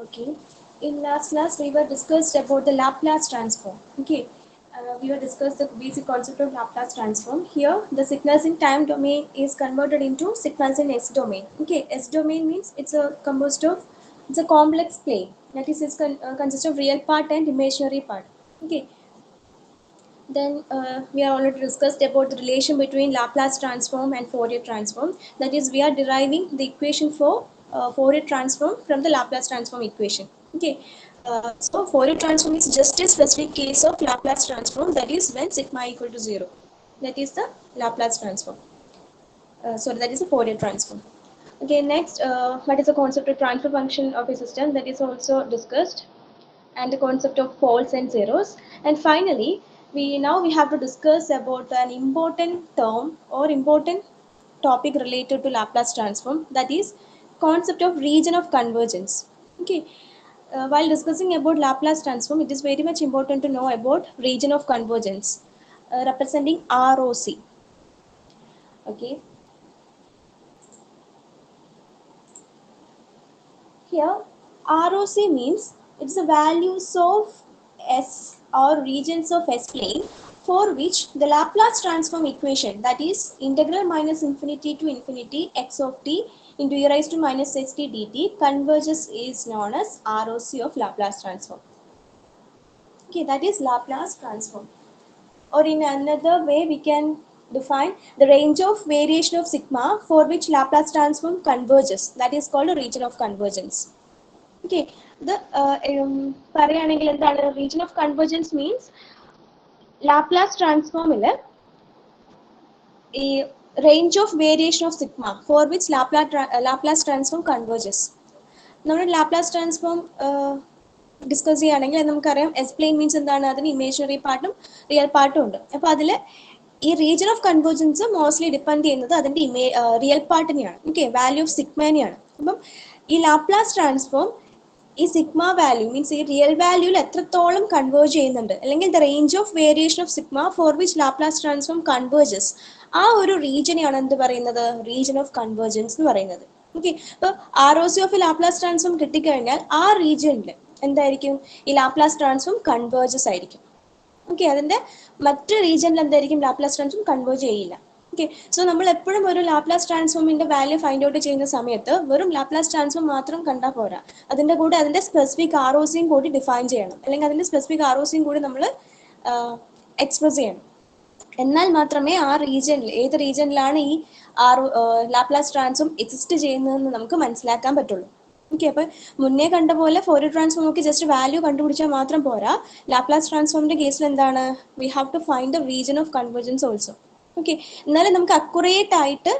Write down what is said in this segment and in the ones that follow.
Okay. In last class, we were discussed about the Laplace transform. Okay. We were discussed the basic concept of Laplace transform. Here, the signals in time domain is converted into signals in S domain. Okay. S domain means it's a complex plane. That is, consists of real part and imaginary part. Okay. Then we have already discussed about the relation between Laplace transform and Fourier transform. That is, we are deriving the equation for Fourier transform from the Laplace transform equation. Okay. So Fourier transform is just a specific case of Laplace transform. That is when sigma equal to 0. That is the Laplace transform. Sorry, that is the Fourier transform. Okay. Next, what is the concept of transfer function of a system? That is also discussed, and the concept of poles and zeros. And finally, we have to discuss about an important term or important topic related to Laplace transform, that is concept of region of convergence. Okay. While discussing about Laplace transform, it is very much important to know about region of convergence, representing ROC. Okay. Here, ROC means it's the values of S or regions of S plane for which the Laplace transform equation, that is integral minus infinity to infinity x of t into e raised to minus xt dt, converges, is known as ROC of Laplace transform. Okay, that is Laplace transform. Or in another way, we can define the range of variation of sigma for which Laplace transform converges. That is called a region of convergence. Okay, പറയുകയാണെങ്കിൽ എന്താണ് region of convergence means Laplace transformൽ ഈ range of variation of sigma for which Laplace transform converges. നമ്മൾ Laplace transform discuss ചെയ്യുകയാണെങ്കിൽ നമുക്കറിയാം S plain means എന്താണ്, അതിന് imaginary പാർട്ടും real പാർട്ടും ഉണ്ട്. അപ്പോൾ അതിൽ ഈ region of convergence mostly depend ചെയ്യുന്നത് അതിൻ്റെ റിയൽ പാർട്ടിനെയാണ്. ഓക്കെ, വാല്യൂ ഓഫ് സിഗ്മേനെയാണ്. അപ്പം ഈ ലാപ്ലാസ് ട്രാൻസ്ഫോം ഈ സിഗ്മ വാല്യൂ മീൻസ് ഈ റിയൽ വാല്യൂവിൽ എത്രത്തോളം കൺവേർജ് ചെയ്യുന്നുണ്ട്, അല്ലെങ്കിൽ the range of variation of sigma for which Laplace transform converges, ആ ഒരു റീജിയനെയാണ് എന്ത് പറയുന്നത്, റീജിയൻ ഓഫ് കൺവേർജൻസ് എന്ന് പറയുന്നത്. ഓക്കെ, അപ്പോൾ ROC ഓഫ് ലാപ്ലാസ് ട്രാൻസ്ഫോം കിട്ടിക്കഴിഞ്ഞാൽ ആ റീജിയനിൽ എന്തായിരിക്കും, ഈ ലാപ്ലാസ് ട്രാൻസ്ഫോം കൺവേർജസ് ആയിരിക്കും. ഓക്കെ, അതിൻ്റെ മറ്റ് റീജിയനിൽ എന്തായിരിക്കും, ലാപ്ലാസ് ട്രാൻസ്ഫോം കൺവേർജ് ചെയ്യില്ല. ഓക്കെ, സോ നമ്മൾ എപ്പോഴും ഒരു ലാപ്ലാസ് ട്രാൻസ്ഫോമിന്റെ വാല്യൂ ഫൈൻഡ് ഔട്ട് ചെയ്യുന്ന സമയത്ത് വെറും ലാപ്ലാസ് ട്രാൻസ്ഫോം മാത്രം കണ്ടാൽ പോരാ, അതിൻ്റെ കൂടെ അതിൻ്റെ സ്പെസിഫിക് ROCയും കൂടി ഡിഫൈൻ ചെയ്യണം, അല്ലെങ്കിൽ അതിൻ്റെ സ്പെസിഫിക് ROCയും കൂടി നമ്മൾ എക്സ്പ്രസ് ചെയ്യണം. എന്നാൽ മാത്രമേ ആ റീജിയനിൽ, ഏത് റീജിയനിലാണ് ഈ ലാപ്ലാസ് ട്രാൻസ്ഫോം എക്സിസ്റ്റ് ചെയ്യുന്നതെന്ന് നമുക്ക് മനസ്സിലാക്കാൻ പറ്റുള്ളൂ. ഓക്കെ, അപ്പോൾ മുന്നേ കണ്ട പോലെ ഫോറിയർ ട്രാൻസ്ഫോം നോക്കി ജസ്റ്റ് വാല്യൂ കണ്ടുപിടിച്ചാൽ മാത്രം പോരാ, ലാപ്ലാസ് ട്രാൻസ്ഫോമിന്റെ കേസിൽ എന്താണ്, we have to find the region of convergence also. Okay, എന്നാലും നമുക്ക് അക്യുറേറ്റ് ആയിട്ട്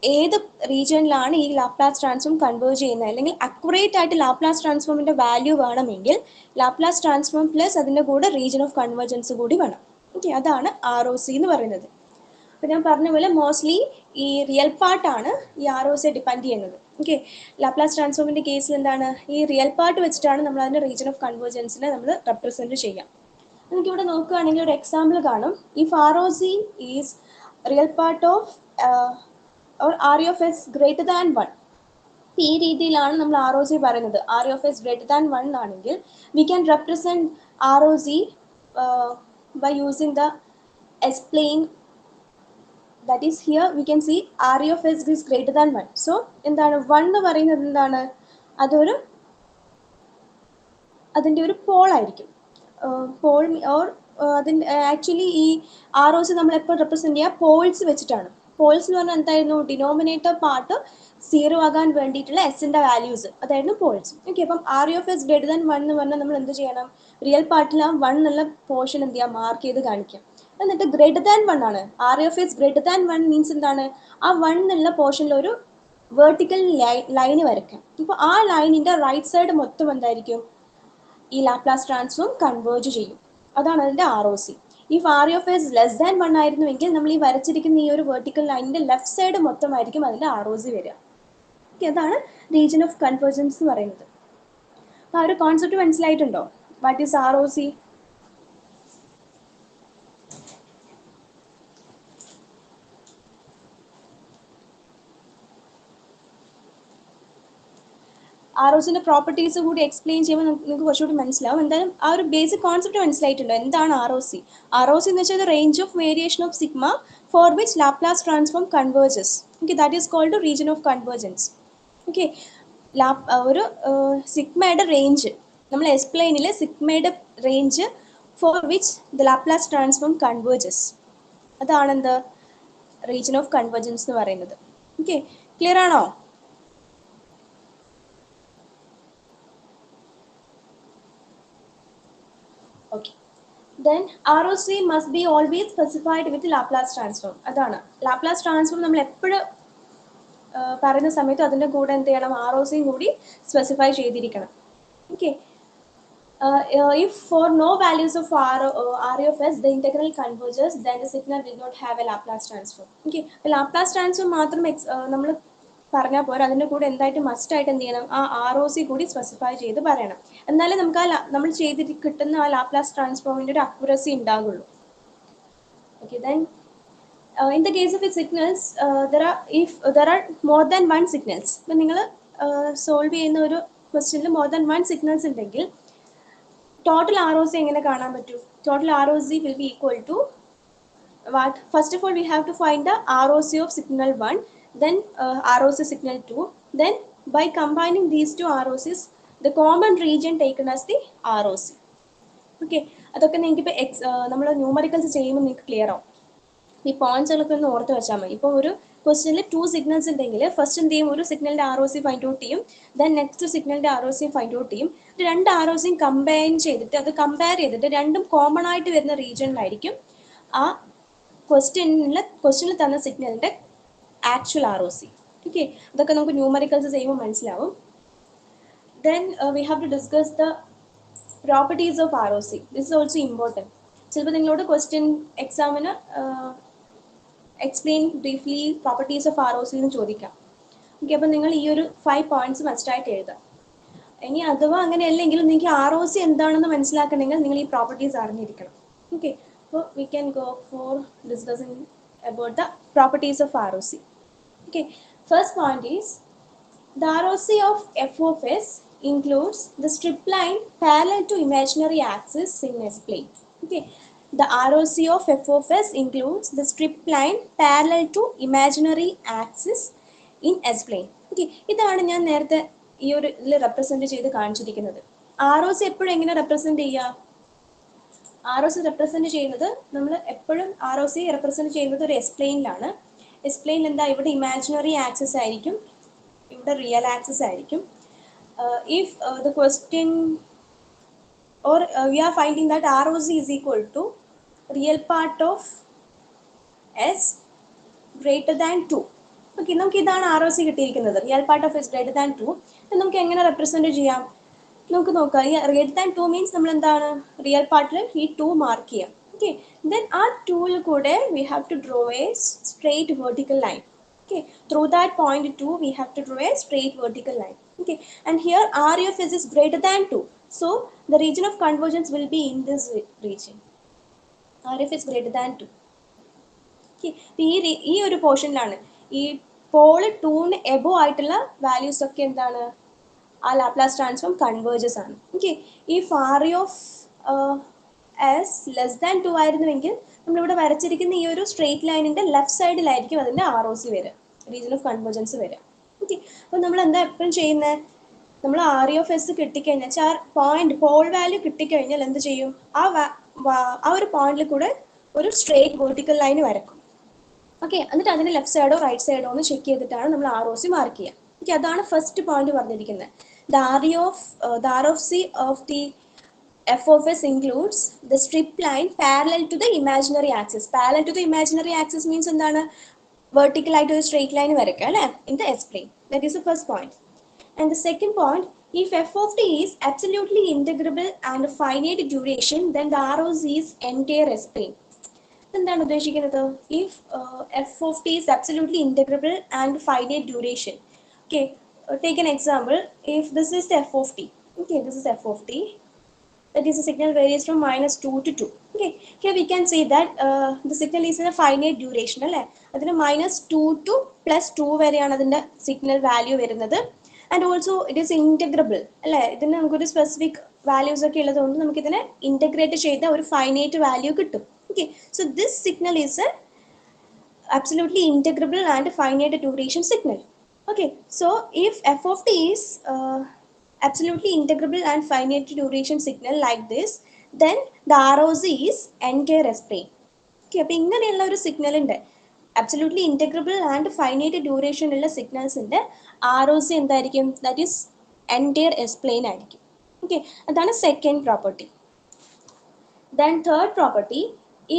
ഏത് റീജിയനിലാണ് ഈ ലാപ്ലാസ് ട്രാൻസ്ഫോം കൺവേർജ് ചെയ്യുന്നത്, അല്ലെങ്കിൽ അക്യുറേറ്റ് ആയിട്ട് ലാപ്ലാസ് ട്രാൻസ്ഫോമിന്റെ വാല്യൂ വേണമെങ്കിൽ ലാപ്ലാസ് ട്രാൻസ്ഫോം പ്ലസ് അതിൻ്റെ കൂടെ റീജിയൻ ഓഫ് കൺവേർജൻസ് കൂടി വേണം. ഓക്കെ, അതാണ് ROC എന്ന് പറയുന്നത്. അപ്പോൾ ഞാൻ പറഞ്ഞ പോലെ മോസ്റ്റ്ലി ഈ റിയൽ പാർട്ടാണ് ഈ ROC ഡിപ്പെൻഡ് ചെയ്യുന്നത്. ഓക്കെ, ലാപ്ലാസ് ട്രാൻസ്ഫോമിന്റെ കേസിൽ എന്താണ്, ഈ റിയൽ പാർട്ട് വെച്ചിട്ടാണ് നമ്മൾ അതിന്റെ റീജിയൻ ഓഫ് കൺവേർജൻസിനെ നമ്മൾ റെപ്രസെന്റ് ചെയ്യാം. നമുക്കിവിടെ നോക്കുകയാണെങ്കിൽ ഒരു എക്സാമ്പിൾ കാണും. If ROC is real part of or RE of S greater than 1, ഈ രീതിയിലാണ് നമ്മൾ ROC പറയുന്നത്. RE of S greater than 1 ആണെങ്കിൽ we can represent ROC by using the S plane. That is, here we can see RE of S is greater than 1. So എന്താണ് 1 എന്ന് പറയുന്നത്, എന്താണ്, അതിൻ്റെ ഒരു പോൾ ആയിരിക്കും. പോൾ ഓർ അതിൻ്റെ ആക്ച്വലി ഈ ROC നമ്മൾ എപ്പോൾ റെപ്രസെന്റ് ചെയ്യുക, പോൾസ് വെച്ചിട്ടാണ്. പോൾസ് എന്ന് പറഞ്ഞാൽ എന്തായിരുന്നു, ഡിനോമിനേറ്റർ പാർട്ട് 0 ആകാൻ വേണ്ടിയിട്ടുള്ള എസിന്റെ വാല്യൂസ്, അതായിരുന്നു പോൾസ്. ഓക്കെ, അപ്പം RE of S greater than 1 എന്ന് പറഞ്ഞാൽ നമ്മൾ എന്ത് ചെയ്യണം, റിയൽ പാർട്ടിൽ ആ 1 എന്നുള്ള പോർഷൻ എന്ത് ചെയ്യുക, മാർക്ക് ചെയ്ത് കാണിക്കാം. എന്നിട്ട് ഗ്രേറ്റർ ദാൻ 1 ആണ്, RE of S greater than 1 means എന്താണ്, ആ 1 എന്നുള്ള പോർഷനിൽ ഒരു വെർട്ടിക്കൽ ലൈന് വരയ്ക്കാം. ഇപ്പോൾ ആ ലൈനിന്റെ റൈറ്റ് സൈഡ് മൊത്തം എന്തായിരിക്കും, ഈ ലാപ്ലാസ് ട്രാൻസ്ഫോം കൺവേർജ് ചെയ്യും. അതാണ് അതിന്റെ ROC. ഈ RE of S less than 1 ആയിരുന്നുവെങ്കിൽ നമ്മൾ ഈ വരച്ചിരിക്കുന്ന ഈ ഒരു വെർട്ടിക്കൽ ലൈനിന്റെ ലെഫ്റ്റ് സൈഡ് മൊത്തമായിരിക്കും അതിന്റെ ROC വരിക. ഓക്കെ, അതാണ് റീജിയൻ ഓഫ് കൺവേർജൻസ് എന്ന് പറയുന്നത്. ആ ഒരു കോൺസെപ്റ്റ് മനസ്സിലായിട്ടുണ്ടോ, വാട്ട് ഈസ് ROC? ആർഒസിന്റെ പ്രോപ്പർട്ടീസ് കൂടി എക്സ്പ്ലെയിൻ ചെയ്യുമ്പോൾ നിങ്ങൾക്ക് കുറച്ചുകൂടി മനസ്സിലാവും. എന്തായാലും ആ ഒരു ബേസിക് കോൺസെപ്റ്റ് മനസ്സിലായിട്ടുണ്ടോ? എന്താണ് ROC? ROC എന്ന് വെച്ചാൽ range of variation of sigma for which Laplace transform converges. Okay, that is called region of convergence. Okay, ഒരു സിഗ്മയുടെ റേഞ്ച്, നമ്മൾ എക്സ്പ്ലെയിനിലെ സിഗ്മയുടെ range for which the Laplace transform converges, അതാണ് എന്ത് റീജിയൻ ഓഫ് കൺവേർജൻസ് എന്ന് പറയുന്നത്. ഓക്കെ, ക്ലിയർ ആണോ? Okay. Then ROC must be always specified with Laplace transform. അതാണ് ലാപ്ലാസ് ട്രാൻസ്ഫോം നമ്മൾ എപ്പോഴും പറയുന്ന സമയത്ത് അതിൻ്റെ കൂടെ എന്ത് ചെയ്യണം? ROC കൂടി സ്പെസിഫൈ ചെയ്തിരിക്കണം. Okay, if for no values of R of S the integral converges, then the signal will not have a Laplace transform. Okay, Laplace transform മാത്രം നമ്മൾ പറഞ്ഞാൽ പോരാ, അതിൻ്റെ കൂടെ എന്തായിട്ട് മസ്റ്റ് ആയിട്ട് എന്ത് ചെയ്യണം? ആ ROC കൂടി സ്പെസിഫൈ ചെയ്ത് പറയണം. എന്നാലേ നമുക്ക് ആ നമ്മൾ ചെയ്തിട്ട് കിട്ടുന്ന ആ ലാപ്ലാസ് ട്രാൻസ്ഫോമിൻ്റെ ഒരു അക്യുറസി ഉണ്ടാകുള്ളൂ. Okay, then in the case of signals, if there are more than one signals, ഇപ്പം നിങ്ങൾ സോൾവ് ചെയ്യുന്ന ഒരു ക്വസ്റ്റ്യനിൽ more than one signals ഉണ്ടെങ്കിൽ ടോട്ടൽ ROC എങ്ങനെ കാണാൻ പറ്റും? Total ROC will be equal to what? First of all, we have to find the ROC of signal 1, then ROC signal 2, then by combining these two ROCs, the common region taken as the ROC. Okay, അതൊക്കെ നിങ്ങൾക്ക് ഇപ്പോൾ നമ്മൾ numericals ചെയ്യുമ്പോൾ നിങ്ങൾക്ക് clear ആവും. ഈ പോയിന്റ്സുകളൊക്കെ ഒന്ന് ഓർത്ത് വെച്ചാൽ മതി. ഇപ്പോൾ ഒരു ക്വസ്റ്റ്യനിൽ 2 സിഗ്നൽസ് ഉണ്ടെങ്കിൽ ഫസ്റ്റ് എന്ത് ചെയ്യും? ഒരു സിഗ്നലിൻ്റെ ROC ഫൈൻഡ് ഔട്ട് ചെയ്യും, ദെൻ നെക്സ്റ്റ് സിഗ്നലിൻ്റെ ROC ഫൈൻഡ് ഔട്ട് ചെയ്യും. രണ്ട് ROCയും കമ്പൈൻ ചെയ്തിട്ട് അത് കമ്പയർ ചെയ്തിട്ട് രണ്ടും കോമൺ ആയിട്ട് വരുന്ന റീജിയനിലായിരിക്കും ആ ക്വസ്റ്റ്യനിൽ തന്ന സിഗ്നലിൻ്റെ ആക്ച്വൽ ROC. ഓക്കെ, അതൊക്കെ നമുക്ക് ന്യൂമറിക്കൽസ് ചെയ്യുമ്പോൾ മനസ്സിലാവും. Then we have to discuss the properties of ROC. This is also important. ചിലപ്പോൾ നിങ്ങളോട് ക്വസ്റ്റ്യൻ എക്സാമിന് explain briefly properties of ROC എന്ന് ചോദിക്കാം. ഓക്കെ, അപ്പോൾ നിങ്ങൾ ഈ ഒരു 5 പോയിന്റ്സ് മസ്റ്റായിട്ട് എഴുതാം. ഇനി അഥവാ അങ്ങനെ അല്ലെങ്കിലും നിങ്ങൾക്ക് ROC എന്താണെന്ന് മനസ്സിലാക്കണമെങ്കിൽ നിങ്ങൾ ഈ പ്രോപ്പർട്ടീസ് അറിഞ്ഞിരിക്കണം. Okay, so we can go for discussing about the properties of ROC. Okay, first point is the ROC of f of s includes the strip line parallel to imaginary axis in S plane. Okay, the ROC of f of s includes the strip line parallel to imaginary axis in S plane. Okay, ഇതാണ് ഞാൻ നേരത്തെ ഈ ഒരു ഇതിൽ represent ചെയ്ത് കാണിച്ചിരിക്കുന്നത്. ROC എപ്പോഴും എങ്ങനെ റെപ്രസെന്റ് ചെയ്യുക? ROC റെപ്രസെന്റ് ചെയ്യുന്നത് നമ്മൾ എപ്പോഴും ROC റെപ്രസെന്റ് ചെയ്യുന്നത് ഒരു എസ് പ്ലെയിനിലാണ്. എസ് പ്ലെയിനിൽ എന്താ? ഇവിടെ ഇമാജിനറി ആക്സിസ് ആയിരിക്കും, ഇവിടെ റിയൽ ആക്സിസ് ആയിരിക്കും. If the question or we are finding that ROC is equal to real part of S greater than 2. Okay, നമുക്ക് ഇതാണ് ROC കിട്ടിയിരിക്കുന്നത്, real part of S greater than 2. നമുക്ക് എങ്ങനെ റെപ്രസെന്റ് ചെയ്യാം? നമുക്ക് നോക്കാം. ഈ ഗ്രേറ്റർ ദാൻ 2 മീൻസ് നമ്മൾ എന്താണ്? റിയൽ പാർട്ടിൽ ഈ 2 മാർക്ക് ചെയ്യാം. ഓക്കെ, ദെൻ ആ 2ൽ കൂടെ we have to draw a straight vertical line. Okay, through that point 2 we have to draw a straight vertical line. Okay, and here R of S is greater than 2. So the region of convergence will be in this region. R of S greater than 2. Okay, ഈ ഒരു പോർഷനിലാണ് ഈ Paul 2ന് above ആയിട്ടുള്ള values ഒക്കെ എന്താണ്? ആ Laplace transform converges ആണ്. Okay, if R of S less than 2 ആയിരുന്നുവെങ്കിൽ നമ്മളിവിടെ വരച്ചിരിക്കുന്ന ഈ ഒരു സ്ട്രെയിറ്റ് ലൈനിൻ്റെ ലെഫ്റ്റ് സൈഡിലായിരിക്കും അതിൻ്റെ ROC വരിക, റീജിയൻ ഓഫ് കൺവേർജൻസ് വരിക. ഓക്കെ, അപ്പോൾ നമ്മൾ എന്താ എപ്പോഴും ചെയ്യുന്നത്? നമ്മൾ R of S കിട്ടിക്കഴിഞ്ഞാൽ പോൾ വാല്യൂ കിട്ടിക്കഴിഞ്ഞാൽ എന്ത് ചെയ്യും? ആ ഒരു പോയിന്റിൽ കൂടെ ഒരു സ്ട്രെയിറ്റ് വെർട്ടിക്കൽ ലൈൻ വരക്കും. ഓക്കെ, എന്നിട്ട് അതിൻ്റെ ലെഫ്റ്റ് സൈഡോ റൈറ്റ് സൈഡോ ഒന്ന് ചെക്ക് ചെയ്തിട്ടാണ് നമ്മൾ ROC മാർക്ക് ചെയ്യുക. ഓക്കെ, അതാണ് ഫസ്റ്റ് പോയിന്റ് പറഞ്ഞിരിക്കുന്നത്. The ROC of the f of s includes the strip line parallel to the imaginary axis. Parallel to the imaginary axis means എന്താണ്? Vertical ആയിട്ട് ഒരു straight line വരയ്ക്കുക അല്ലേ, in the S plane. That is the first point. And the second point, if f of t is absolutely integrable and finite duration, then the ROC is entire S plane. എന്താണ് ഉദ്ദേശിക്കുന്നത്? If f of t is absolutely integrable and finite duration. Okay, take an example. If this is the f of t, okay, this is f of t, that is the signal varies from -2 to 2. Okay, here we can say that the signal is in a finite duration അല്ലേ, അതിന് -2 to +2 വരെയാണ് അതിൻ്റെ signal value വരുന്നത്. And also it is integrable അല്ലേ, ഇതിന് നമുക്കൊരു specific values ഒക്കെ ഉള്ളതുകൊണ്ട് നമുക്ക് ഇതിനെ ഇൻറ്റഗ്രേറ്റ് ചെയ്ത ഒരു ഫൈനൈറ്റ് വാല്യൂ കിട്ടും. Okay, so this signal is A absolutely integrable and finite duration signal. Okay, so if f of t is absolutely integrable and finite duration signal like this, then the ROC is entire S plane. Okay, അപ്പോൾ ഇങ്ങനെയുള്ള ഒരു സിഗ്നലിൻ്റെ absolutely integrable and finite duration ഉള്ള സിഗ്നൽസിൻ്റെ ROC എന്തായിരിക്കും? That is entire S plane ആയിരിക്കും. Okay, അതാണ് second property. Then third property,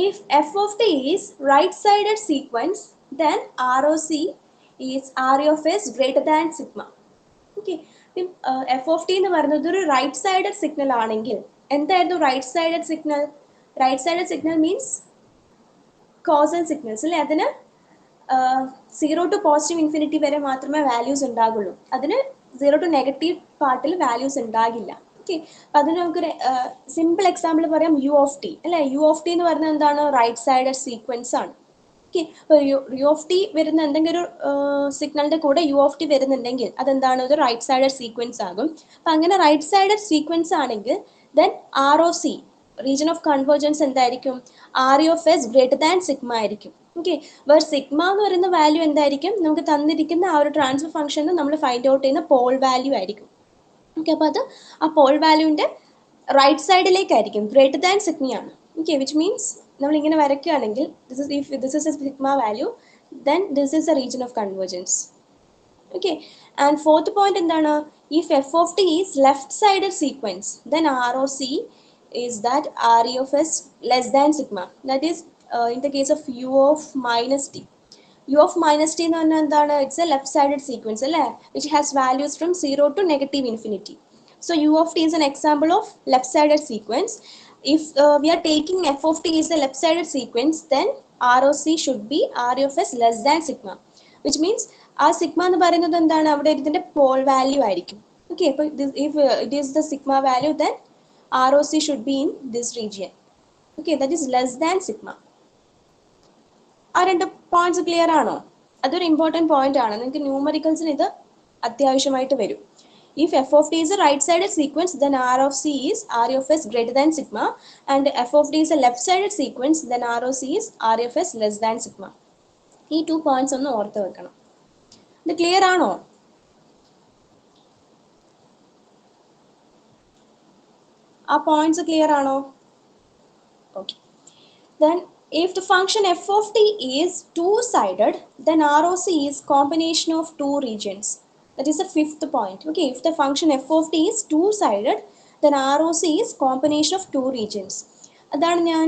if f of t is right-sided sequence, then ROC is R of s greater than sigma. Okay, f of t എന്ന് പറയുന്നത് ഒരു right sided signal ആണെങ്കിൽ എന്തായിരുന്നു right sided signal? Right sided signal means causal signals അല്ലേ, അതിന് 0 to positive infinity വരെ മാത്രമേ values ഉണ്ടാകുള്ളൂ, അതിന് 0 to നെഗറ്റീവ് പാർട്ടിൽ വാല്യൂസ് ഉണ്ടാകില്ല. ഓക്കെ, അപ്പം അതിന് നമുക്കൊരു സിമ്പിൾ എക്സാമ്പിൾ പറയാം, യു ഓഫ് ടി അല്ലേ. യു ഓഫ് ടി എന്ന് പറഞ്ഞാൽ എന്താണ്? റൈറ്റ് സൈഡഡ് സീക്വൻസ് ആണ്. ഓക്കെ, അപ്പോൾ യു ഓഫ് ടി വരുന്ന എന്തെങ്കിലും ഒരു സിഗ്നലിൻ്റെ കൂടെ യു ഓഫ് ടി വരുന്നുണ്ടെങ്കിൽ അതെന്താണ്? ഒരു റൈറ്റ് സൈഡഡ് സീക്വൻസ് ആകും. അപ്പം അങ്ങനെ റൈറ്റ് സൈഡഡ് സീക്വൻസ് ആണെങ്കിൽ then R O C region of convergence എന്തായിരിക്കും? R of S greater than sigma ആയിരിക്കും. ഓക്കെ, വേർ സിഗ്മ എന്ന് പറയുന്ന വാല്യൂ എന്തായിരിക്കും? നമുക്ക് തന്നിരിക്കുന്ന ആ ഒരു ട്രാൻസ്ഫർ ഫംഗ്ഷന് നമ്മൾ ഫൈൻഡ് ഔട്ട് ചെയ്യുന്ന പോൾ വാല്യൂ ആയിരിക്കും. ഓക്കെ, അപ്പോൾ അത് ആ പോൾ വാല്യൂവിൻ്റെ റൈറ്റ് സൈഡിലേക്കായിരിക്കും, ഗ്രേറ്റർ ദാൻ സിഗ്മയാണ്. ഓക്കെ, വിച്ച് മീൻസ് നമ്മളിങ്ങനെ വരയ്ക്കുകയാണെങ്കിൽ this is a sigma value, then this is a region of convergence. Okay, and fourth point എന്താണ്? If F of T is left sided sequence, then R O C is that R E of S less than sigma. That is in the case of u of minus t. u of minus t എന്ന് പറഞ്ഞാൽ എന്താണ്? It's a left sided sequence അല്ലേ, which has values from 0 to negative infinity. So u of t is an example of left sided sequence. If we are taking f of t is a left sided sequence, then ROC should be R of s less than sigma, which means ആ sigma എന്ന് പറയുന്നത് എന്താണ്? അവിടെ ഇതിന്റെ Paul value ആയിരിക്കും. Okay, അപ്പോൾ if it is the sigma value, then ROC should be in this region. Okay, that is less than sigma. ആ രണ്ട് പോയിന്റ്സ് ക്ലിയർ ആണോ? അതൊരു ഇമ്പോർട്ടൻറ്റ് പോയിന്റ് ആണ്, നിങ്ങൾക്ക് ന്യൂമറിക്കൽസിന് ഇത് അത്യാവശ്യമായിട്ട് വരും. If f of t is a right-sided sequence, then R of c is R of s greater than sigma, and f of t is a left-sided sequence, then R of c is R of s less than sigma. ഈ 2 points ഒന്ന് ഓർത്ത് വെക്കണം. ഇത് clear ആണോ? ആ points clear ആണോ? Okay, then if the function f of t is two-sided, then ROC is combination of two regions. That is the fifth point. Okay, if the function f of t is two-sided, then ROC is combination of two regions. അതാണ് ഞാൻ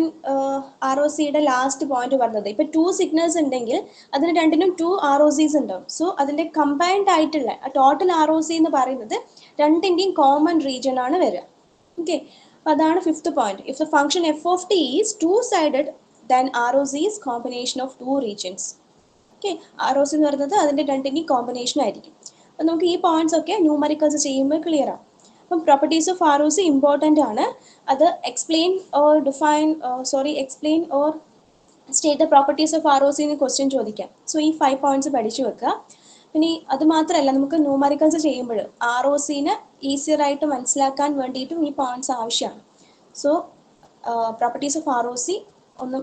R O സിയുടെ last point പറഞ്ഞത്. ഇപ്പം 2 signals ഉണ്ടെങ്കിൽ അതിന് രണ്ടിനും 2 ROCs ഉണ്ടാവും. So അതിൻ്റെ കമ്പൈൻഡ് ആയിട്ടുള്ള ടോട്ടൽ ROC എന്ന് പറയുന്നത് രണ്ടിൻ്റെയും കോമൺ റീജിയൻ ആണ് വരിക. ഓക്കെ, അപ്പോൾ അതാണ് fifth point. If the function f of t is two-sided, then ROC is combination of two regions. Okay, ROC എന്ന് പറയുന്നത് അതിൻ്റെ രണ്ടിൻ്റെയും കോമ്പിനേഷൻ ആയിരിക്കും. അപ്പം നമുക്ക് ഈ പോയിന്റ്സ് ഒക്കെ ന്യൂമറിക്കൽസ് ചെയ്യുമ്പോൾ ക്ലിയർ ആവും. അപ്പം പ്രോപ്പർട്ടീസ് ഓഫ് ROC ഇമ്പോർട്ടൻ്റ് ആണ്. അത് explain or state the properties of ROC എന്ന് ക്വസ്റ്റ്യൻ ചോദിക്കാം. സോ ഈ 5 പോയിന്റ്സ് പഠിച്ചു വെക്കുക. പിന്നെ അത് മാത്രമല്ല, നമുക്ക് ന്യൂമറിക്കൽസ് ചെയ്യുമ്പോൾ ROCനെ ഈസിയർ ആയിട്ട് മനസ്സിലാക്കാൻ വേണ്ടിയിട്ടും ഈ പോയിന്റ്സ് ആവശ്യമാണ്. സോ പ്രോപ്പർട്ടീസ് ഓഫ് ROC ഒന്ന്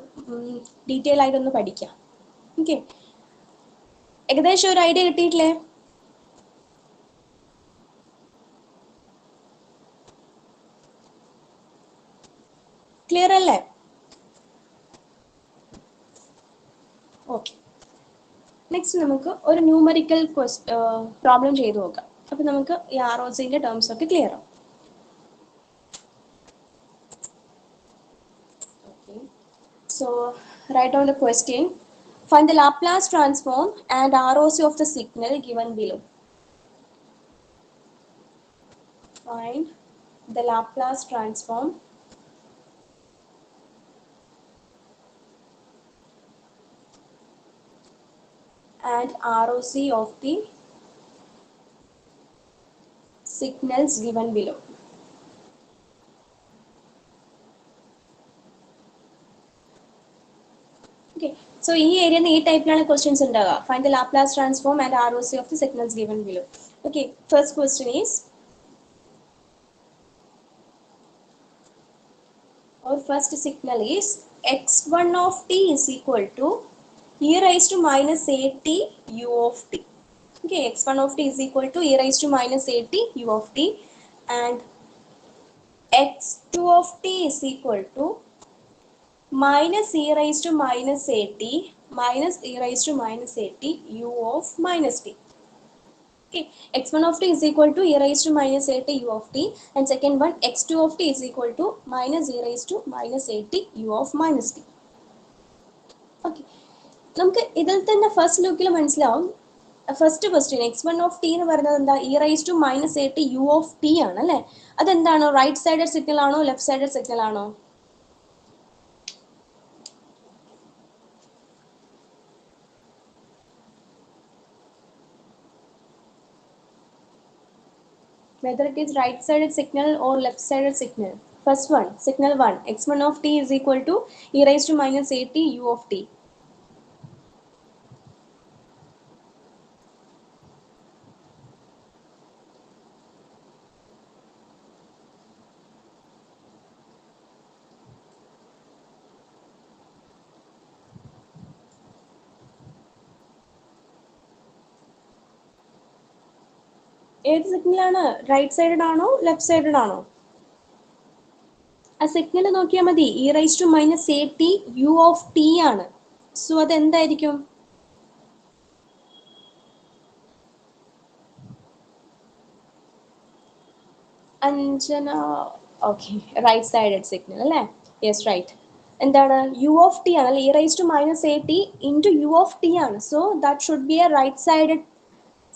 ഡീറ്റെയിൽ ആയിട്ടൊന്ന് പഠിക്കാം. ഓക്കെ, ഏകദേശം ഒരു ഐഡിയ കിട്ടിയിട്ടില്ലേ? ക്ലിയർ അല്ലേ? ഓക്കെ, നെക്സ്റ്റ് നമുക്ക് ഒരു ന്യൂമറിക്കൽ പ്രോബ്ലം ചെയ്തു നോക്കാം. അപ്പം നമുക്ക് ഈ ROCന്റെ ടേംസ് ഒക്കെ ക്ലിയർ ആവും. So write down the question. Find the Laplace transform and ROC of the signal given below. Find the Laplace transform and ROC of the signals given below. Okay, so ഈ ഏരിയയിൽ ഈ ടൈപ്പിലാണ് questions ഉണ്ടാവുക. Find the Laplace transform and ROC of the signals given below. Okay, first question is, our first signal is x1 of t is equal to e raised to minus at u of t. Okay, x1 of t is equal to e raised to minus at u of t, and x2 of t is equal to minus e raised to minus at minus e raised to minus at u of minus t. Okay, x1 of t is equal to e raised to minus at u of t, and second one x2 of t is equal to minus e raised to minus at u of minus t. Okay, നമുക്ക് ഇതിൽ തന്നെ first ലുക്കിൽ മനസ്സിലാവും. First question x1 of T എന്ന് പറയുന്നത് എന്താ, e raise to minus A T U of T ആണ് അല്ലേ. അതെന്താണോ, റൈറ്റ് സൈഡഡ് സിഗ്നൽ ആണോ ലെഫ്റ്റ് സൈഡഡ് സിഗ്നൽ ആണോ? Whether it is right sided signal or left sided signal. First one, signal 1, x1 of t is equal to e raised to minus at u of t. ഏത് സിഗ്നലാണ്, right sided ആണോ left sided ആണോ? ആ signal നോക്കിയാൽ മതി, E raise to minus A T U of T ആണ്. So അതെന്തായിരിക്കും? Anjana, okay, right sided signal അല്ലേ. Yes, right. എന്താണ്, യു ഓഫ് ടി ആണ് അല്ലെ, E raise to minus A T into U of T ആണ്. So that should be a right sided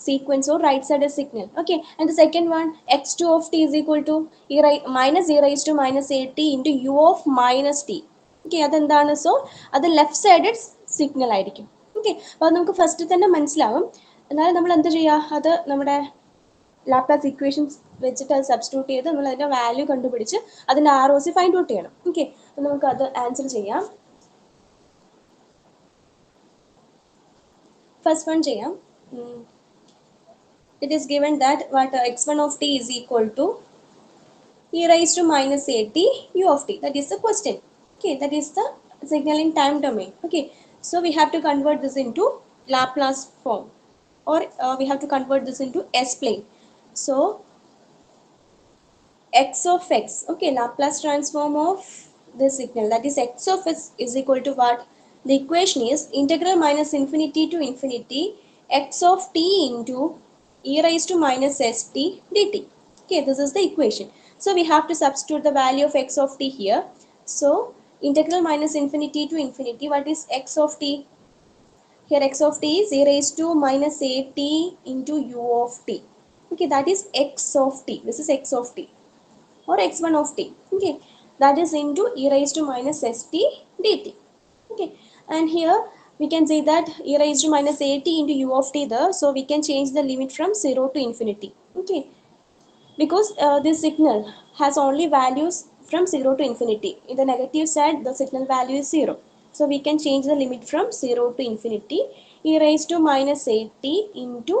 sequence or right sided signal. Okay, and the second one, x2 of t is equal to minus e raised to minus at into u of minus t. Okay, അതെന്താണ്, so അത് left sided signal ആയിരിക്കും. Okay, അപ്പോൾ അത് നമുക്ക് first തന്നെ മനസ്സിലാവും. എന്നാലും നമ്മൾ എന്ത് ചെയ്യുക, അത് നമ്മുടെ ലാപ്ലാസ് ഇക്വേഷൻസ് വെച്ചിട്ട് അത് സബ്സ്റ്റിറ്റ്യൂട്ട് ചെയ്ത് നമ്മൾ അതിൻ്റെ വാല്യൂ കണ്ടുപിടിച്ച് അതിൻ്റെ R O C find out ചെയ്യണം. ഓക്കെ, അപ്പോൾ നമുക്ക് അത് ആൻസർ ചെയ്യാം. ഫസ്റ്റ് വൺ ചെയ്യാം. It is given that what x1 of t is equal to e raised to minus at u of t. That is the question. Okay, that is the signaling time domain. Okay, so we have to convert this into Laplace form, or we have to convert this into S-plane. So x of x, okay, Laplace transform of this signal, that is x of x is equal to what? The equation is integral minus infinity to infinity x of t into e raised to minus st dt. Okay, this is the equation. So we have to substitute the value of x of t here. So integral minus infinity to infinity, what is x of t? Here x of t is e raised to minus at into u of t. Okay, that is x of t. This is x of t, or x1 of t. Okay, that is into e raised to minus st dt. Okay, and here we can say that e raised to minus at into u of t there, so we can change the limit from 0 to infinity. Okay, because this signal has only values from 0 to infinity. In the negative side, the signal value is 0. So we can change the limit from 0 to infinity. E raised to minus at into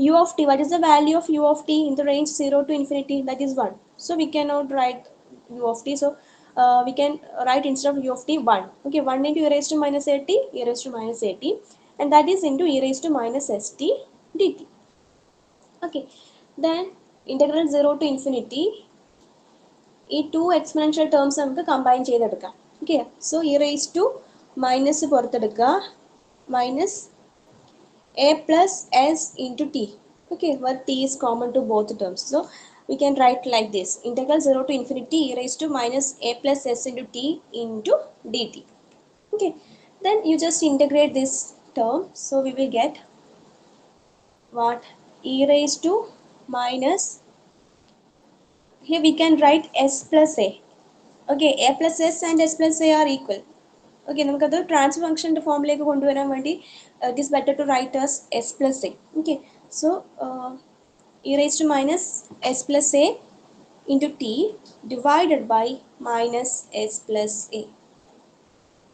u of t. What is the value of u of t in the range 0 to infinity? That is 1. So we cannot write u of t. So we can write instead of u of t 1. Okay, 1 into e raised to minus at, e raised to minus at, and that is into e raised to minus st dt. Okay, then integral 0 to infinity, ഈ two exponential terms നമുക്ക് combine ചെയ്തെടുക്കാം. Okay, so e raise to minus പുറത്തെടുക്കുക, minus a plus s into t. Okay, where t is common to both terms. So we can write like this, integral 0 to infinity e raised to minus a plus s into t into dt. Okay, then you just integrate this term. So we will get what? E raised to minus, here we can write s plus a. Okay, a plus s and s plus a are equal. Okay, നമുക്കത് transfer ഫംഗ്ഷൻ്റെ ഫോമിലേക്ക് കൊണ്ടുവരാൻ വേണ്ടി it is better to write as s plus a. Okay, so e raised to minus s plus a into t divided by minus s plus a.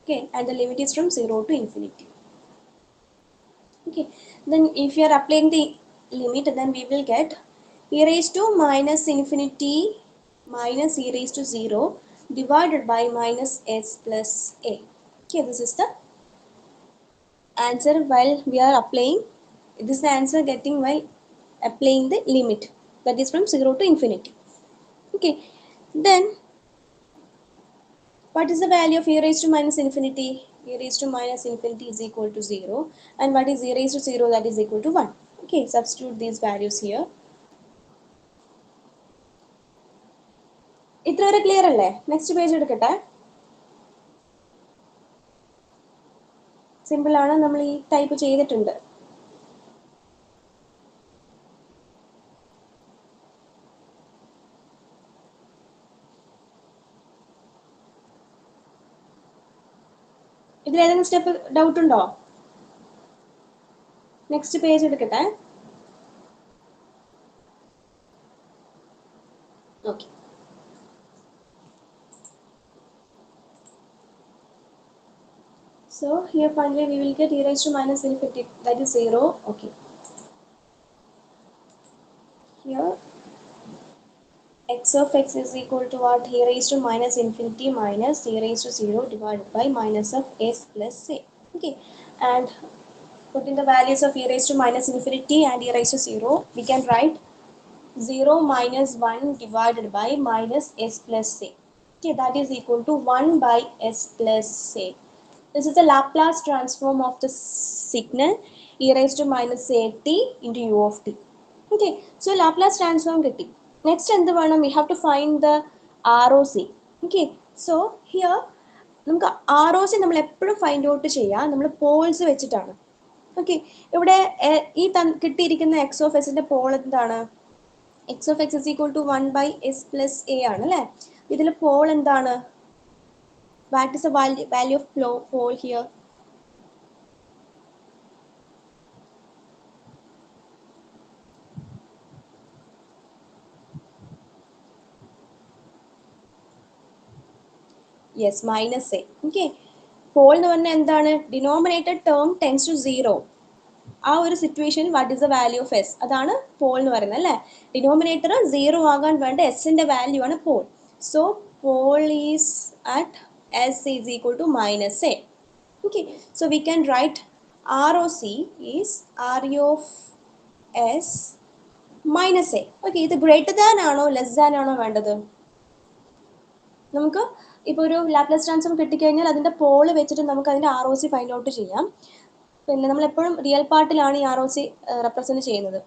Okay, and the limit is from 0 to infinity. Okay, then if you are applying the limit, then we will get e raised to minus infinity minus e raised to 0 divided by minus s plus a. Okay, this is the answer while we are applying. This is the answer getting while applying the limit, that is from 0 to infinity. Okay, then what is the value of e raised to minus infinity? E raised to minus infinity is equal to 0, and what is e raised to 0? That is equal to 1. Okay, substitute these values here. ഇത്ര വരെ clear അല്ലേ? Next page എടുക്കട്ടെ. Simple ആണ്, നമ്മൾ ഈ type ചെയ്തിട്ടുണ്ട്. ഇതിൽ ഏതെങ്കിലും സ്റ്റെപ്പ് ഡൗട്ട് ഉണ്ടോ? നെക്സ്റ്റ് പേജ് എടുക്കട്ടെ. Okay, so here finally we will get e raised to minus infinity, that is 0. Okay, here x of x is equal to what? E raised to minus infinity minus e raised to 0 divided by minus of s plus a. Okay, and putting the values of e raised to minus infinity and e raised to 0, we can write 0 minus 1 divided by minus s plus a. Okay, that is equal to 1 by s plus a. This is the Laplace transform of the signal e raised to minus at into u of t. Okay, so Laplace transform കിട്ടി. Next എന്ത് വേണം? We have to find the ROC. Okay, so here നമുക്ക് ROC നമ്മൾ എപ്പോഴും find out ചെയ്യാം നമ്മൾ Paul's വെച്ചിട്ടാണ്. Okay, ഇവിടെ ഈ കിട്ടിയിരിക്കുന്ന എക്സ് ഓഫ് എസിന്റെ പോൾ എന്താണ്? X of x is equal to 1 by s plus a ആണ് അല്ലേ? ഇതിൽ പോൾ എന്താണ്? What is the value of pole here? Yes, minus a. Okay, pole എന്ന് പറഞ്ഞാൽ എന്താണ്? Denominator term tends to 0. ആ ഒരു situation what is the value of S? അതാണ് പോൾ എന്ന് പറയുന്നത് അല്ലേ? ഡിനോമിനേറ്റർ 0 ആകാൻ വേണ്ട എസിന്റെ വാല്യൂ ആണ് pole. So pole is at s is equal to minus a. Okay, so we can write ROC is RE of S minus A. Okay, ഇത് greater than ആണോ ലെസ് ദാൻ ആണോ വേണ്ടത്? നമുക്ക് ഇപ്പോൾ ഒരു ലാപ്ലേസ് ട്രാൻസ്ഫോം കിട്ടിക്കഴിഞ്ഞാൽ അതിൻ്റെ പോള് വെച്ചിട്ട് നമുക്ക് അതിൻ്റെ ROC ഫൈൻഡ് ഔട്ട് ചെയ്യാം. പിന്നെ നമ്മൾ എപ്പോഴും റിയൽ പാർട്ടിലാണ് ഈ ROC റെപ്രസെൻറ്റ് ചെയ്യുന്നത്.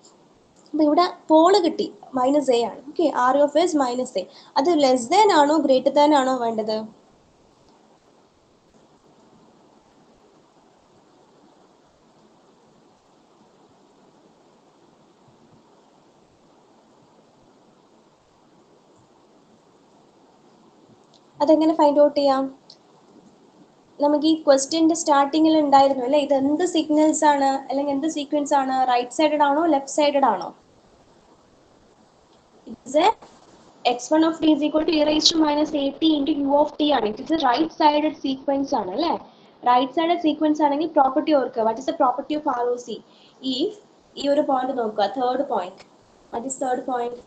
അപ്പോൾ ഇവിടെ പോള് കിട്ടി മൈനസ് എ ആണ്. Okay, RE of S minus A. അത് ലെസ് ദാൻ ആണോ ഗ്രേറ്റർ ദാൻ ആണോ വേണ്ടത്? അതെങ്ങനെ ഫൈൻഡ് ഔട്ട് ചെയ്യാം? നമുക്ക് ഈ ക്വസ്റ്റ്യൻ്റെ സ്റ്റാർട്ടിങ്ങിൽ ഉണ്ടായിരുന്നു അല്ലേ, ഇത് എന്ത് സിഗ്നൽസ് ആണ് അല്ലെങ്കിൽ എന്ത് സീക്വൻസ് ആണ്? റൈറ്റ് സൈഡഡ് ആണോ ലെഫ്റ്റ് സൈഡഡ് ആണോ? It's x1 of t is equal to e raised to minus at into u of t ആണ്. It's a right sided sequence ആണ് അല്ലേ? റൈറ്റ് സൈഡഡ് സീക്വൻസ് ആണെങ്കിൽ പ്രോപ്പർട്ടി ഓർക്കുക. What is the property of ROC? If ഈ ഒരു point നോക്കുക, third point. What is third point?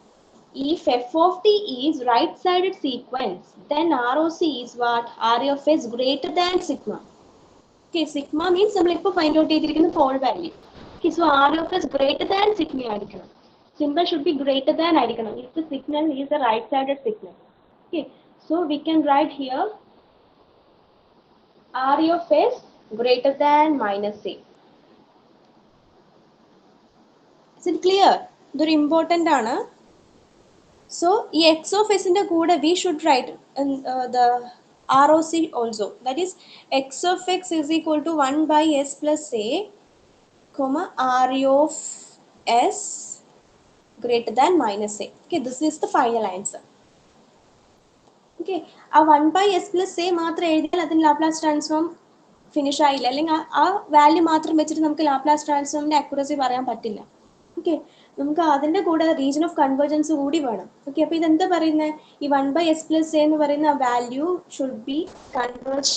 If f of t is right-sided sequence, then ROC is what? RE of S greater than sigma. Okay, sigma means നമ്മൾ ഇപ്പോൾ find out ചെയ്തിരിക്കുന്ന Paul value. Okay, so RE of S greater than sigma ആയിരിക്കണം. Symbol should be greater than ആയിരിക്കണം if the signal is a right-sided signal. Okay, so we can write here RE of S greater than minus A. Is it clear? ഇതൊരു important ആണ്. So, ഈ x of s ന്റെ കൂടെ we should write the ROC also. That is x of x is equal to 1 by s plus a, comma RE of s greater than minus a. Okay, this is the final answer. Okay, ആ 1 by s plus a മാത്രം എഴുതിയാൽ അതിന് Laplace transform finish ആയില്ല, അല്ലെങ്കിൽ ആ value മാത്രം വെച്ചിട്ട് നമുക്ക് ലാപ്ലാസ് ട്രാൻസ്ഫോമിന്റെ അക്യുറസി പറയാൻ പറ്റില്ല. ഓക്കെ, നമുക്ക് അതിൻ്റെ കൂടെ റീജിയൻ ഓഫ് കൺവേർജൻസ് കൂടി വേണം. ഓക്കെ, അപ്പോൾ ഇതെന്താ പറയുന്നത്? ഈ 1 by s plus a എന്ന് പറയുന്ന value should be converge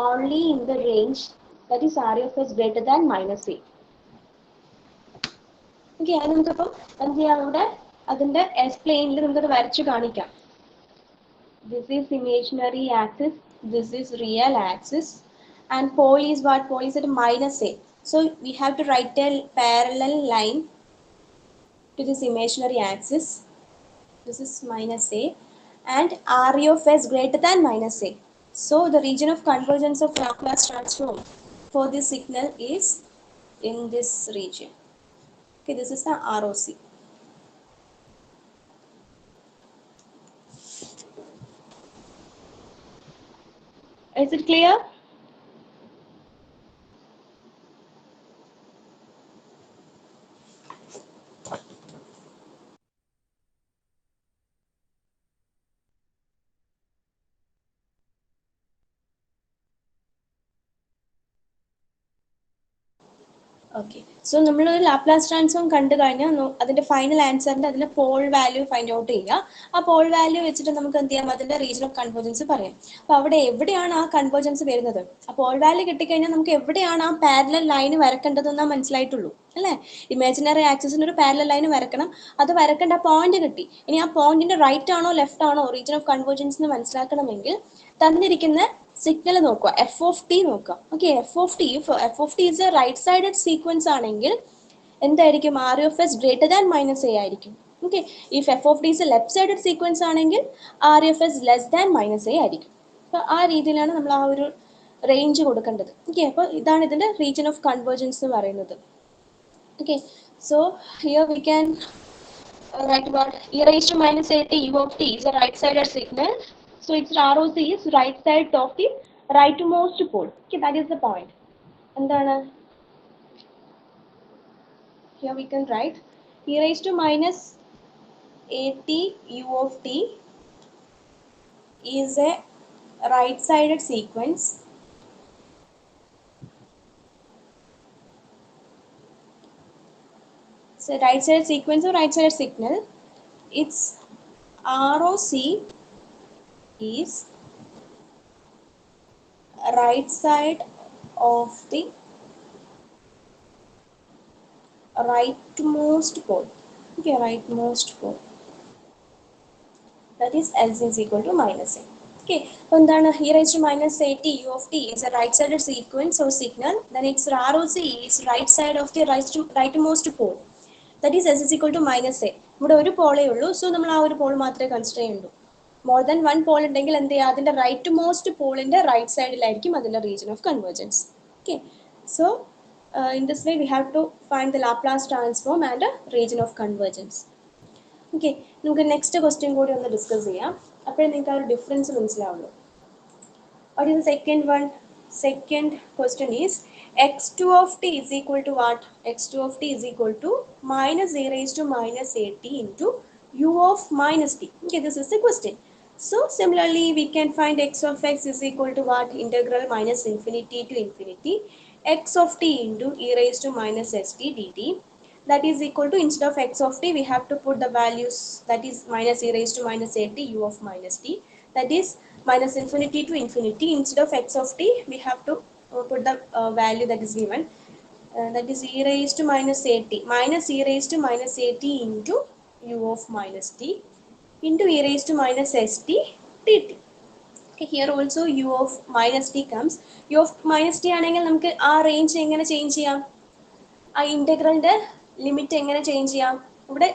only in the range that is RE of S greater than minus a. Okay, അത് നമുക്കിപ്പം എന്ത് ചെയ്യാം, ഇവിടെ അതിന്റെ എസ് പ്ലെയിനിൽ നമുക്കത് വരച്ചു കാണിക്കാം. This is imaginary axis, this is real axis, and pole is what? Pole is at minus a. So we have to write a parallel line to this imaginary axis. This is minus a, and RE of s greater than minus a. So the region of convergence of Laplace transform for this signal is in this region. Okay, this is the ROC. Is it clear? Okay, so നമ്മളൊരു Laplace transform കണ്ടു കഴിഞ്ഞാൽ അതിന്റെ final ആൻസറിന്റെ അതിന്റെ Paul value find out ചെയ്യുക. ആ Paul value വെച്ചിട്ട് നമുക്ക് എന്ത് ചെയ്യാം, അതിന്റെ റീജിയൻ ഓഫ് കൺവേർജൻസ് പറയാം. അപ്പൊ അവിടെ എവിടെയാണ് ആ കൺവേർജൻസ് വരുന്നത്, ആ പോൾ വാല്യൂ കിട്ടിക്കഴിഞ്ഞാൽ നമുക്ക് എവിടെയാണ് ആ പാരലൽ ലൈൻ വരക്കേണ്ടതെന്നാ മനസ്സിലായിട്ടുള്ളൂ അല്ലേ. ഇമാജിനറി ആക്സിസിന് ഒരു പാരലൽ ലൈൻ വരക്കണം, അത് വരക്കേണ്ട ആ പോയിന്റ് കിട്ടി. ഇനി ആ പോയിന്റിന്റെ റൈറ്റ് ആണോ ലെഫ്റ്റ് ആണോ റീജിയൻ ഓഫ് കൺവേർജൻസ് എന്ന് മനസ്സിലാക്കണമെങ്കിൽ തന്നിരിക്കുന്ന സിഗ്നൽ നോക്കുക, എഫ് ഓഫ് ടി നോക്കുക. Okay, f of t is a right sided sequence ആണെങ്കിൽ എന്തായിരിക്കും, R of S greater than minus a ആയിരിക്കും. Okay, if F of t is left sided sequence ആണെങ്കിൽ R of S less than minus a ആയിരിക്കും. അപ്പോൾ ആ രീതിയിലാണ് നമ്മൾ ആ ഒരു റേഞ്ച് കൊടുക്കേണ്ടത്. ഓക്കെ, അപ്പോൾ ഇതാണ് ഇതിന്റെ റീജിയൻ ഓഫ് കൺവേർജൻസ് എന്ന് പറയുന്നത്. Okay, so here we can write about e raised to minus at u of t is a right sided signal. So its ROC is right side of the rightmost pole. Okay, that is the point. And then here we can write e raised to minus at u of t is a right sided sequence. So right sided sequence or right sided signal, its ROC is right side of the rightmost pole. Okay, rightmost pole. That is L is equal to minus a. Okay, so then e raised to minus at u of t is a right-sided sequence or signal. Then its ROC is right side of the rightmost pole. That is S is equal to minus a. ഇവിടെ ഒരു പോളേ ഉള്ളൂ, so നമ്മൾ ആ ഒരു Paul മാത്രമേ consider ചെയ്യുള്ളൂ. More than one Paul ഉണ്ടെങ്കിൽ എന്ത് ചെയ്യുക, അതിന്റെ റൈറ്റ് മോസ്റ്റ് പോളിന്റെ റൈറ്റ് സൈഡിലായിരിക്കും അതിന്റെ region of convergence. Okay, so in this way we have to find the Laplace transform and region of convergence. Okay, നമുക്ക് നെക്സ്റ്റ് ക്വസ്റ്റ്യൻ കൂടി ഒന്ന് ഡിസ്കസ് ചെയ്യാം, അപ്പോഴേ നിങ്ങൾക്ക് ആ ഒരു ഡിഫറൻസ് മനസ്സിലാവുള്ളൂ. What is the second one? Second question is x2 of t is equal to what? x2 of t is equal to minus a raised to minus at into u of minus t. Okay, this is the question. So similarly we can find x of x is equal to what? Integral minus infinity to infinity x of t into e raised to minus st dt. That is equal to, instead of x of t we have to put the values, that is minus e raised to minus at u of minus t, that is minus infinity to infinity. Instead of x of t we have to put the value that is given, that is e raised to minus at minus e raised to minus at into u of minus t into e raised to minus st dt. Okay, here also u of minus t comes. u of minus t ആണെങ്കിൽ നമുക്ക് ആ range എങ്ങനെ change ചെയ്യാം, ആ ഇന്റഗ്രലിന്റെ limit എങ്ങനെ change ചെയ്യാം. ഇവിടെ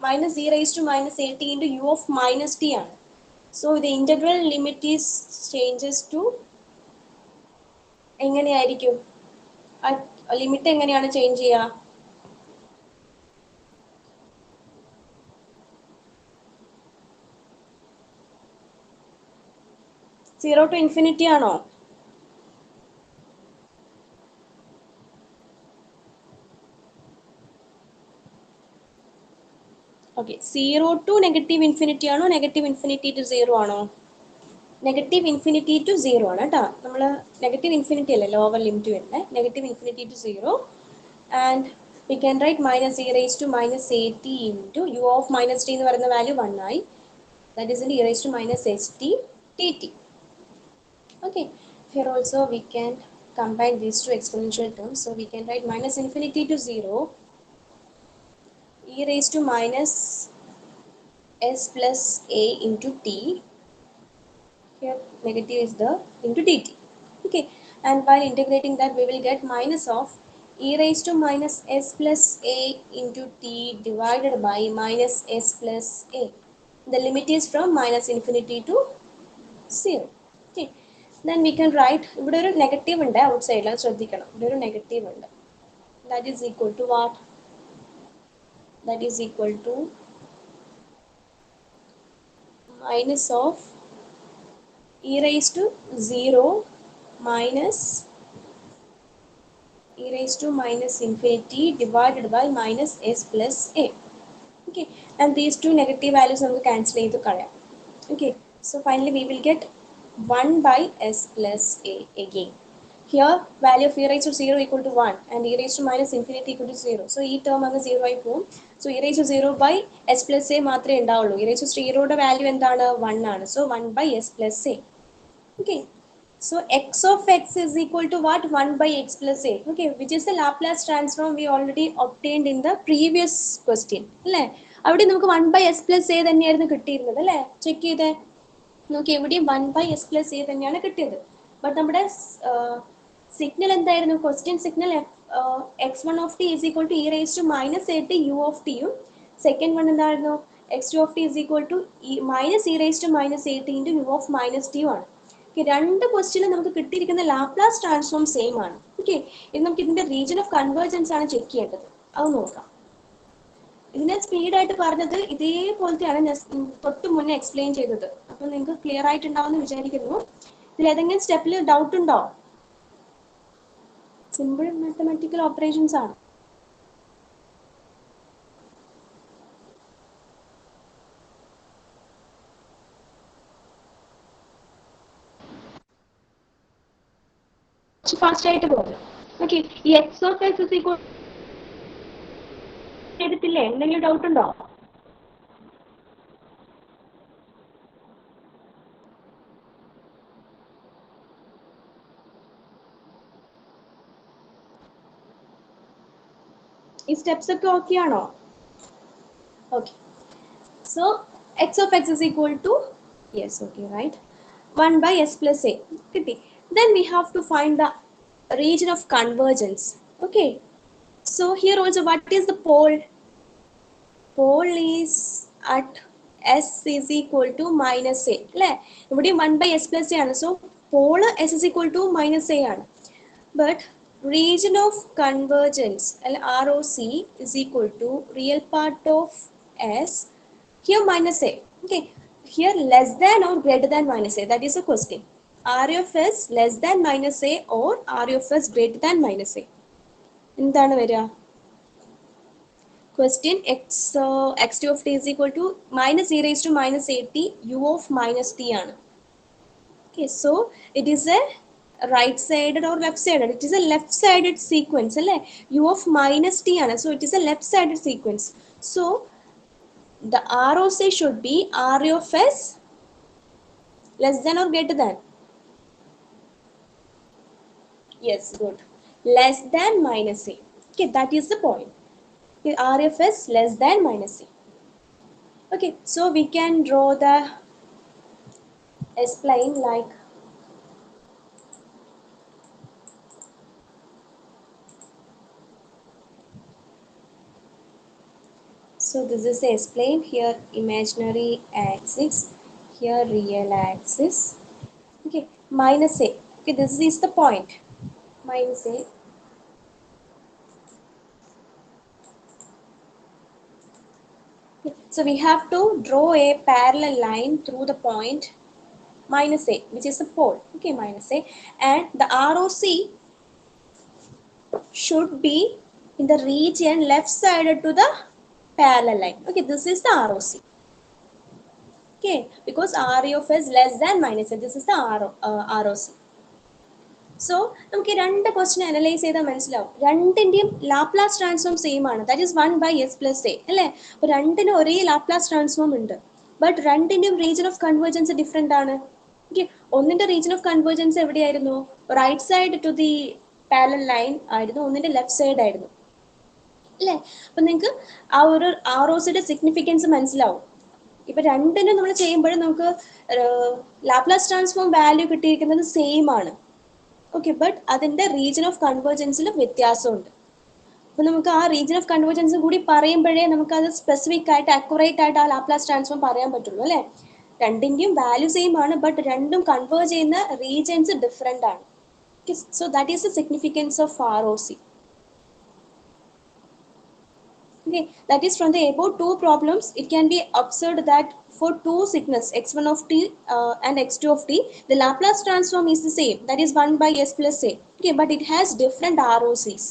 minus e raise to minus A T into U of minus t ആണ്. So the integral limit is changes to എങ്ങനെയായിരിക്കും, ആ ലിമിറ്റ് എങ്ങനെയാണ് ചേഞ്ച് ചെയ്യുക, 0 to infinity ആണോ? ഓക്കെ, 0 to നെഗറ്റീവ് ഇൻഫിനിറ്റി ആണോ, നെഗറ്റീവ് ഇൻഫിനിറ്റി ടു 0 ആണോ? നെഗറ്റീവ് ഇൻഫിനിറ്റി ടു 0 ആണ് കേട്ടോ. നമ്മൾ നെഗറ്റീവ് ഇൻഫിനിറ്റി അല്ലേ ലോവർ ലിമിറ്റ് വരുന്നത്, negative infinity to 0. And we can write minus e raised to minus at into u of minus t എന്ന് പറയുന്ന value 1 ആയി, that is in e raised to minus st dt. Okay, here also we can combine these two exponential terms, so we can write minus infinity to 0 e raised to minus s plus a into t. Here negative is the into dt. Okay, and while integrating that we will get minus of e raised to minus s plus a into t divided by minus s plus a. The limit is from minus infinity to 0. Okay, then we can write ഇവിടെ ഒരു negative ഉണ്ട് out സൈഡിൽ, അത് ശ്രദ്ധിക്കണം. ഇവിടെ ഒരു negative ഉണ്ട്. That is equal to what? That is equal to minus of e raised to 0 minus e raised to minus infinity divided by minus s plus a. Okay, and these two negative values നമുക്ക് cancel ചെയ്ത് കളയാം. Okay, so finally we will get 1 by s plus a again. Here value of e raised to 0 equal to 1 and e raised to minus infinity equal to 0. So ഈ term അങ്ങ് 0 ആയി പോകും. So e raised to 0 by s plus a മാത്രമേ ഉണ്ടാവുള്ളൂ. e raised to 0 യുടെ value എന്താണ്? 1 ആണ്. So 1 by s plus a. Okay, so x of x is equal to what? 1 by x plus a. Okay, which is the Laplace transform we already obtained in the previous question. അല്ലേ? അവിടെ നമുക്ക് 1 by s plus a തന്നെയായിരുന്നു കിട്ടിയിരുന്നത് അല്ലേ? Check ചെയ്തേ. നോക്കി എവിടെയും 1 by s plus a തന്നെയാണ് കിട്ടിയത്. ബട്ട് നമ്മുടെ സിഗ്നൽ എന്തായിരുന്നു? Question signal x1 of t is equal to e raised to minus a t u of t യും സെക്കൻഡ് വൺ എന്തായിരുന്നു? x2 of t is equal to minus e raised to minus a t into u of minus t യും ആണ്. രണ്ട് ക്വസ്റ്റ്യനും നമുക്ക് കിട്ടിയിരിക്കുന്ന Laplace transform same ആണ്. Okay, ഇനി നമുക്ക് ഇതിന്റെ റീജിയൻ ഓഫ് കൺവേർജൻസ് ആണ് ചെക്ക് ചെയ്യേണ്ടത്. അത് നോക്കാം. ഇതിനെ സ്പീഡായിട്ട് പറഞ്ഞത് ഇതേപോലത്തെയാണ് ഞാൻ തൊട്ട് മുന്നേ എക്സ്പ്ലെയിൻ ചെയ്തത്. അപ്പൊ നിങ്ങൾക്ക് ക്ലിയർ ആയിട്ടുണ്ടാവുമെന്ന് വിചാരിക്കുന്നു. ഇതിൽ ഏതെങ്കിലും സ്റ്റെപ്പിൽ ഡൗട്ട് ഉണ്ടോ? സിമ്പിൾ മാത്തമാറ്റിക്കൽ ഓപ്പറേഷൻസ് ആണ്. ഫാസ്റ്റ് ആയിട്ട് പോകും. ഓക്കെ, ഈ x of x is equal ചെയ്തിട്ടില്ലേ? എന്തെങ്കിലും ഡൗട്ട് ഉണ്ടോ? ഈ സ്റ്റെപ്സ് ഒക്കെ ഓക്കെ ആണോ? Okay, so x of x is equal to yes okay right 1 by s plus a കിട്ടി. Then we have to find the region of convergence. Okay, so here also what is the pole? Pole is at s is equal to minus a അല്ലേ? ഇവിടെ 1 by s plus a ആണ്. So pole s is equal to minus a ആണ്. But region of convergence ROC is equal to real part of s, here minus a. Okay, here less than or greater than minus a, that is a question. R of s less than minus a or R of s greater than minus a. എന്താണ് വരിക? Question x2 of t is equal to minus e raised to minus a t u of minus t ആണ്. Okay, so it is a right sided or left sided? It is a left sided sequence അല്ലേ? u of minus t ആണ്. So it is a left sided sequence. So the ROC should be R of s less than or greater than? Yes, good. Less than minus a. Okay, that is the point. R of s less than minus a. Okay, so we can draw the S-plane like so. This is the S-plane. Here imaginary axis, here real axis. Okay, minus a. Okay, this is the point. Minus a. Okay, so we have to draw a parallel line through the point minus a, which is the pole. Okay, minus a, and the ROC should be in the region left sided to the parallel line. Okay, this is the ROC. Okay, because R of s less than minus a, this is the ROC. So നമുക്ക് രണ്ട് question analyse ചെയ്താൽ മനസ്സിലാവും രണ്ടിന്റെയും Laplace transform same ആണ്. That is 1 by s plus a അല്ലേ? അപ്പോൾ രണ്ടിനും ഒരേ ലാപ്ലാസ് ട്രാൻസ്ഫോം ഉണ്ട്. ബട്ട് രണ്ടിന്റെയും റീജിയൻ ഓഫ് കൺവേർജൻസ് ഡിഫറെന്റ് ആണ്. ഓക്കെ, ഒന്നിന്റെ റീജിയൻ ഓഫ് കൺവേർജൻസ് എവിടെയായിരുന്നു? Right side to the parallel line ആയിരുന്നു, ഒന്നിന്റെ ലെഫ്റ്റ് സൈഡ് ആയിരുന്നു. അല്ലേ? അപ്പം നിങ്ങൾക്ക് ആ ഒരു ROCയുടെ സിഗ്നിഫിക്കൻസ് മനസ്സിലാവും. ഇപ്പം രണ്ടിനും നമ്മൾ ചെയ്യുമ്പോഴും നമുക്ക് ലാപ്ലാസ് ട്രാൻസ്ഫോം വാല്യൂ കിട്ടിയിരിക്കുന്നത് സെയിം ആണ്. ഓക്കെ, ബട്ട് അതിൻ്റെ റീജിയൻ ഓഫ് കൺവേർജൻസിൽ വ്യത്യാസമുണ്ട്. അപ്പോൾ നമുക്ക് ആ റീജിയൻ ഓഫ് കൺവേർജൻസ് കൂടി പറയുമ്പോഴേ നമുക്കത് സ്പെസിഫിക് ആയിട്ട് അക്യുറേറ്റ് ആയിട്ട് ആ ലാപ്ലാസ് ട്രാൻസ്ഫോം പറയാൻ പറ്റുള്ളൂ അല്ലേ? രണ്ടിൻ്റെയും വാല്യൂ സെയിം ആണ്, ബട്ട് രണ്ടും കൺവേർജ് ചെയ്യുന്ന റീജിയൻസ് ഡിഫറെൻ്റ് ആണ്. So that is the significance of ROC. Okay, that is from the above two problems, it can be observed that for two signals x1 of t and x2 of t, the Laplace transform is the same, that is 1 by s plus a. Okay, but it has different ROCs.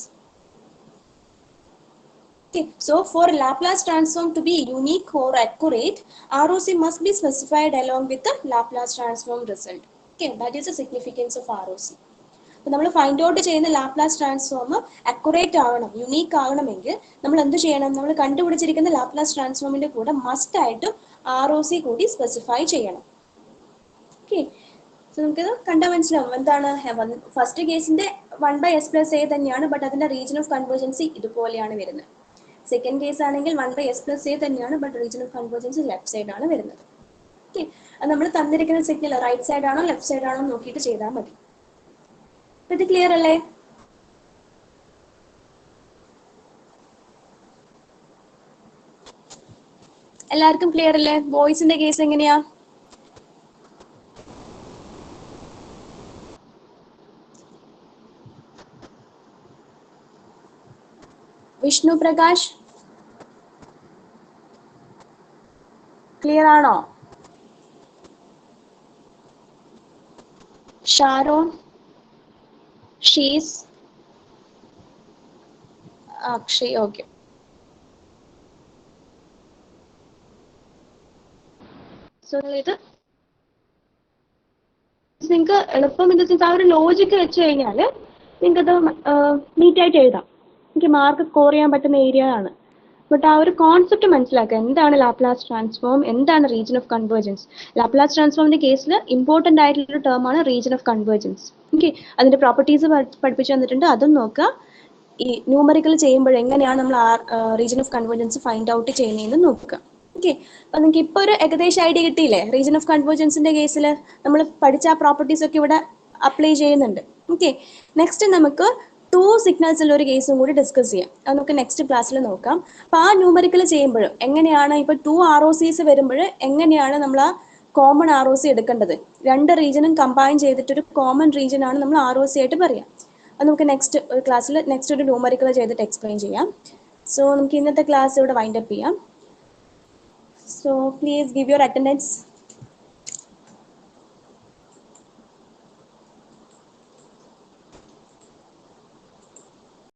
Okay, so for Laplace transform to be unique or accurate, ROC must be specified along with the Laplace transform result. Okay, that is the significance of ROC. അപ്പോൾ നമ്മൾ find out ചെയ്യുന്ന Laplace transform accurate ആവണം, unique ആവണമെങ്കിൽ നമ്മൾ എന്ത് ചെയ്യണം? നമ്മൾ കണ്ടുപിടിച്ചിരിക്കുന്ന Laplace ട്രാൻസ്ഫോമിന്റെ കൂടെ മസ്റ്റ് ആയിട്ടും ROC കൂടി സ്പെസിഫൈ ചെയ്യണം. ഓക്കെ, സോ നമുക്കിത് കണ്ടാൽ മനസ്സിലാവും എന്താണ്. ഫസ്റ്റ് കേസിന്റെ 1 by s plus a തന്നെയാണ്, ബട്ട് അതിന്റെ റീജിയൻ ഓഫ് കൺവേർജൻസി ഇതുപോലെയാണ് വരുന്നത്. സെക്കൻഡ് കേസ് ആണെങ്കിൽ 1 by s plus a തന്നെയാണ്, but region of convergence left side ആണ് വരുന്നത്. ഓക്കെ, അത് നമ്മൾ തന്നിരിക്കുന്ന സിഗ്നൽ റൈറ്റ് സൈഡ് ആണോ ലെഫ്റ്റ് സൈഡ് ആണോ നോക്കിയിട്ട് ചെയ്താൽ മതി. ഇത് ക്ലിയർ അല്ലേ? എല്ലാവർക്കും ക്ലിയർ അല്ലേ? വോയിസിന്റെ കേസ് എങ്ങനെയാ? വിഷ്ണു പ്രകാശ് ക്ലിയർ ആണോ? Sharon, she's, Akshay, okay. So ഇത് നിങ്ങൾക്ക് എളുപ്പം എന്താ വെച്ചാൽ ആ ഒരു ലോജിക്ക് വെച്ച് കഴിഞ്ഞാൽ നിങ്ങൾക്കത് നീറ്റായിട്ട് എഴുതാം. എനിക്ക് മാർക്ക് സ്കോർ ചെയ്യാൻ പറ്റുന്ന ഏരിയ ആണ്. ബട്ട് ആ ഒരു കോൺസെപ്റ്റ് മനസ്സിലാക്കുക, എന്താണ് ലാപ്ലാസ് ട്രാൻസ്ഫോം, എന്താണ് റീജിയൻ ഓഫ് കൺവേർജൻസ്. ലാപ്ലാസ് ട്രാൻസ്ഫോമിന്റെ കേസിൽ ഇമ്പോർട്ടൻ്റ് ആയിട്ടുള്ള ടേമാണ് റീജിയൻ ഓഫ് കൺവേർജൻസ്. ഓക്കെ, അതിന്റെ പ്രോപ്പർട്ടീസ് പഠിപ്പിച്ചു തന്നിട്ടുണ്ട്, അതും നോക്കുക. ഈ ന്യൂമറിക്കൽ ചെയ്യുമ്പോൾ എങ്ങനെയാണ് നമ്മൾ ആ region of convergence find out ചെയ്യുന്നതെന്ന് നോക്കുക. ഓക്കെ, അപ്പൊ നിങ്ങൾക്ക് ഇപ്പോൾ ഒരു ഏകദേശം ഐഡിയ കിട്ടിയില്ലേ? റീജിയൻ ഓഫ് കൺവേർജൻസിന്റെ കേസിൽ നമ്മൾ പഠിച്ച ആ പ്രോപ്പർട്ടീസ് ഒക്കെ ഇവിടെ അപ്ലൈ ചെയ്യുന്നുണ്ട്. ഓക്കെ, നെക്സ്റ്റ് നമുക്ക് ടു സിഗ്നൽസിൽ ഒരു കേസും കൂടി ഡിസ്കസ് ചെയ്യാം. അത് നമുക്ക് നെക്സ്റ്റ് ക്ലാസ്സിൽ നോക്കാം. അപ്പോൾ ആ ന്യൂമറിക്കൽ ചെയ്യുമ്പോഴും എങ്ങനെയാണ് ഇപ്പോൾ 2 ROCs വരുമ്പോൾ എങ്ങനെയാണ് നമ്മൾ ആ കോമൺ ROC എടുക്കേണ്ടത്? രണ്ട് റീജിയനും കമ്പൈൻ ചെയ്തിട്ടൊരു കോമൺ റീജിയൻ ആണ് നമ്മൾ ROC ആയിട്ട് പറയാം. അത് നമുക്ക് നെക്സ്റ്റ് ക്ലാസ്സിൽ നെക്സ്റ്റ് ഒരു ന്യൂമറിക്കൽ ചെയ്തിട്ട് എക്സ്പ്ലെയിൻ ചെയ്യാം. സോ നമുക്ക് ഇന്നത്തെ ക്ലാസ് ഇവിടെ വൈൻഡ് അപ്പ് ചെയ്യാം. So please give your attendance.